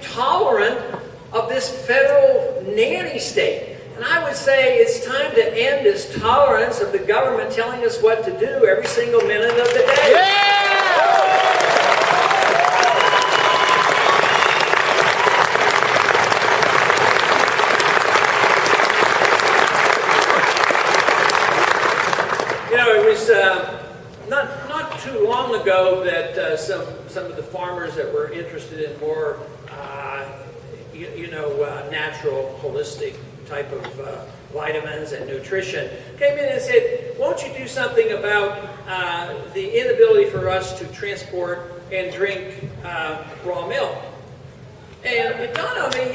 tolerant of this federal nanny state. And I would say it's time to end this tolerance of the government telling us what to do every single minute of the day. You know, it was not too long ago that some of the farmers that were interested in more natural, holistic type of vitamins and nutrition came in and said, won't you do something about the inability for us to transport and drink raw milk? And it dawned on me,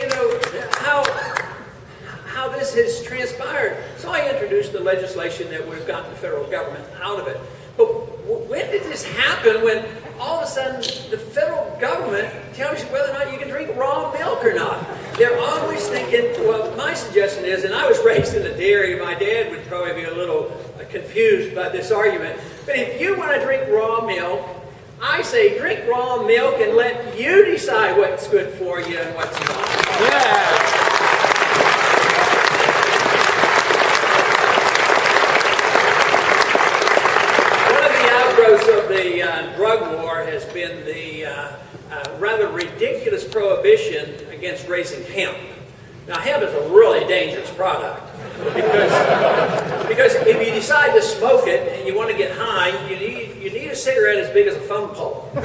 how this has transpired. So I introduced the legislation that would have gotten the federal government out of it. But when did this happen, when all of a sudden the federal government tells you whether or not you can drink raw milk or not? They're always thinking, well, my suggestion is, and I was raised in a dairy, my dad would probably be a little confused by this argument, but if you want to drink raw milk, I say drink raw milk and let you decide what's good for you and what's not. Yeah. Of the drug war has been the rather ridiculous prohibition against raising hemp. Now, hemp is a really dangerous product because if you decide to smoke it and you want to get high, you need a cigarette as big as a phone pole. But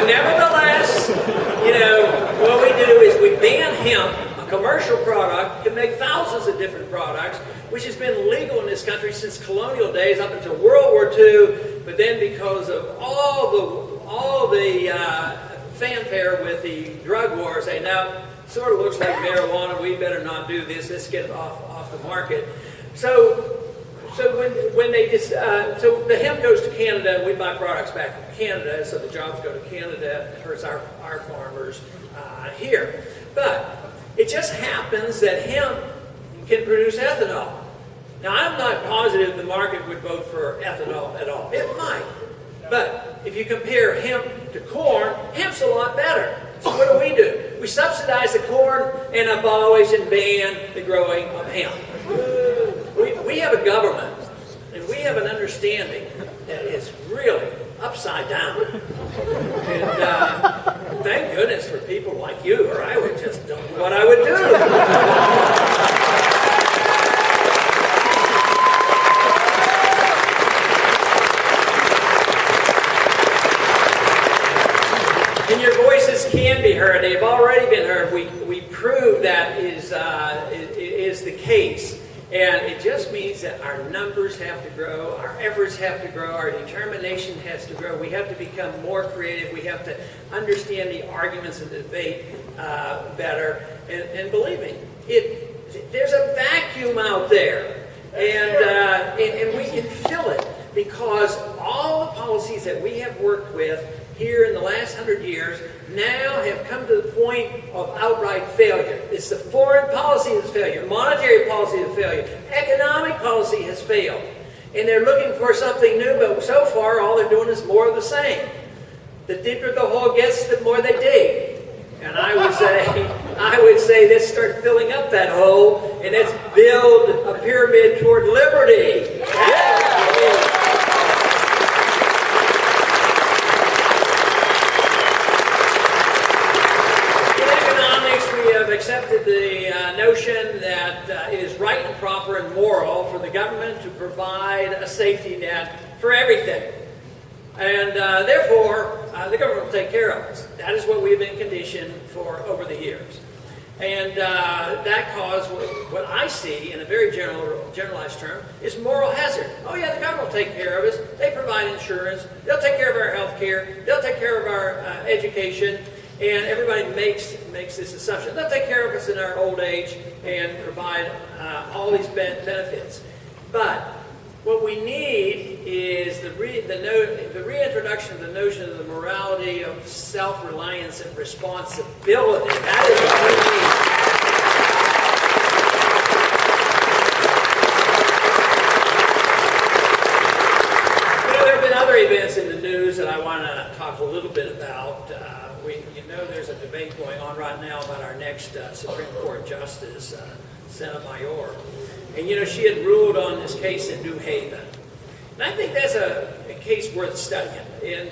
nevertheless, what we do is we ban hemp, a commercial product, can make thousands of different products, which has been legal in this country since colonial days up until World War II, but then because of all the fanfare with the drug war, say, now, sort of looks like marijuana, we better not do this, let's get it off the market. So when they so the hemp goes to Canada, and we buy products back from Canada, so the jobs go to Canada, it hurts our farmers here. But it just happens that hemp can produce ethanol. Now, I'm not positive the market would vote for ethanol at all. It might. But if you compare hemp to corn, hemp's a lot better. So what do? We subsidize the corn and abolish and ban the growing of hemp. We have a government, and we have an understanding that is really upside down. And thank goodness for people like you, or I would just don't know what I would do. And your voices can be heard. They've already been heard. We prove that is the case. And it just means that our numbers have to grow, our efforts have to grow, our determination has to grow. We have to become more creative. We have to understand the arguments and the debate better. And believe me, there's a vacuum out there. And we can fill it because all the policies that we have worked with here in the last 100 years now have come to the point of outright failure. It's the foreign policy that's failure, monetary policy that's failure, economic policy has failed. And they're looking for something new, but so far all they're doing is more of the same. The deeper the hole gets, the more they dig. And I would say let's start filling up that hole and let's build a pyramid toward liberty. Yeah. Accepted the notion that it is right and proper and moral for the government to provide a safety net for everything. And therefore, the government will take care of us. That is what we've been conditioned for over the years. And that caused what I see in a very generalized term is moral hazard. Oh yeah, the government will take care of us. They provide insurance. They'll take care of our health care. They'll take care of our education. And everybody makes this assumption. They'll take care of us in our old age and provide all these benefits. But what we need is the reintroduction of the notion of the morality of self-reliance and responsibility. That is what we need. There have been other events in the news that I want to talk a little bit about. know there's a debate going on right now about our next Supreme Court Justice, Sotomayor. And you know, she had ruled on this case in New Haven. And I think that's a case worth studying. And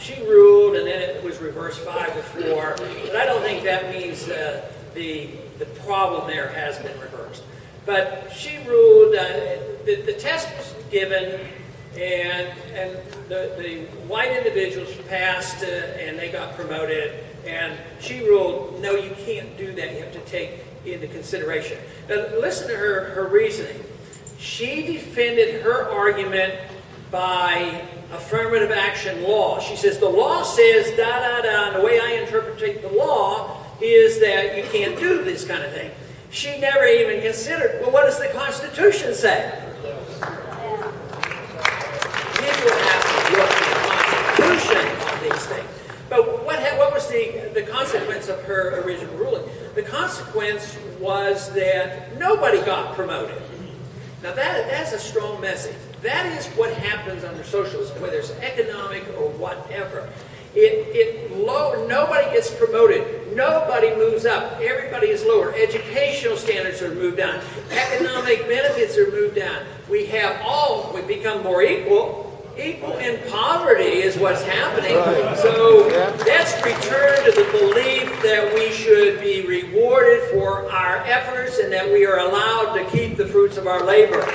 she ruled, and then it was reversed 5-4. But I don't think that means the problem there has been reversed. But she ruled, the test was given, and the white individuals passed, and they got promoted. And she ruled, no, you can't do that. You have to take into consideration. Now, listen to her reasoning. She defended her argument by affirmative action law. She says, the law says da-da-da, and the way I interpret the law is that you can't do this kind of thing. She never even considered, well, what does the Constitution say? People have to look at the Constitution on these things. But what was the consequence of her original ruling? The consequence was that nobody got promoted. Now that's a strong message. That is what happens under socialism, whether it's economic or whatever. Nobody gets promoted. Nobody moves up. Everybody is lower. Educational standards are moved down. Economic benefits are moved down. We become more equal. Equal in poverty is what's happening. So let's return to the belief that we should be rewarded for our efforts and that we are allowed to keep the fruits of our labor.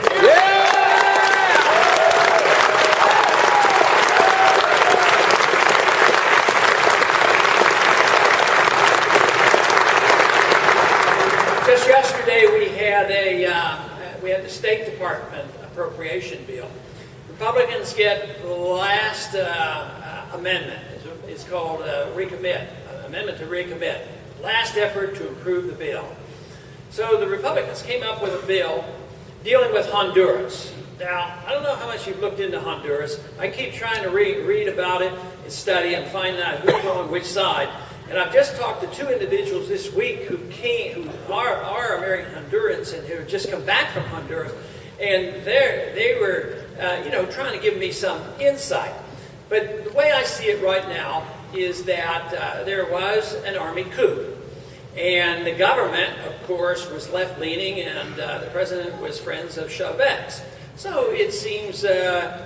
Just yesterday we had the State Department appropriation bill. Republicans get the last amendment. It's called recommit, amendment to recommit. Last effort to improve the bill. So the Republicans came up with a bill dealing with Honduras. Now, I don't know how much you've looked into Honduras. I keep trying to read about it and study and find out who's on which side. And I've just talked to two individuals this week who are American Hondurans and who have just come back from Honduras. And they were trying to give me some insight. But the way I see it right now is that there was an army coup. And the government, of course, was left-leaning, and the president was friends of Chavez. So it seems to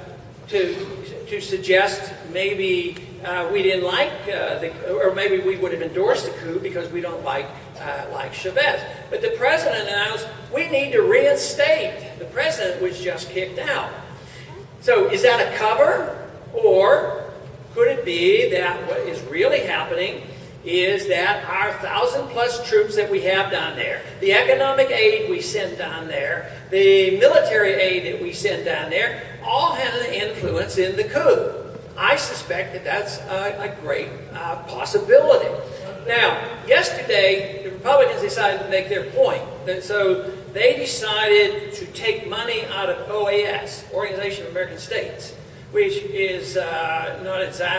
suggest maybe we didn't like, or maybe we would have endorsed the coup because we don't like Chavez. But the president announced, we need to reinstate. The president was just kicked out. So is that a cover? Or could it be that what is really happening is that our 1,000+ troops that we have down there, the economic aid we send down there, the military aid that we send down there, all had an influence in the coup. I suspect that that's a great possibility. Now, yesterday, the Republicans decided to make their point. So they decided to take money out of OAS, Organization of American States, which is not exactly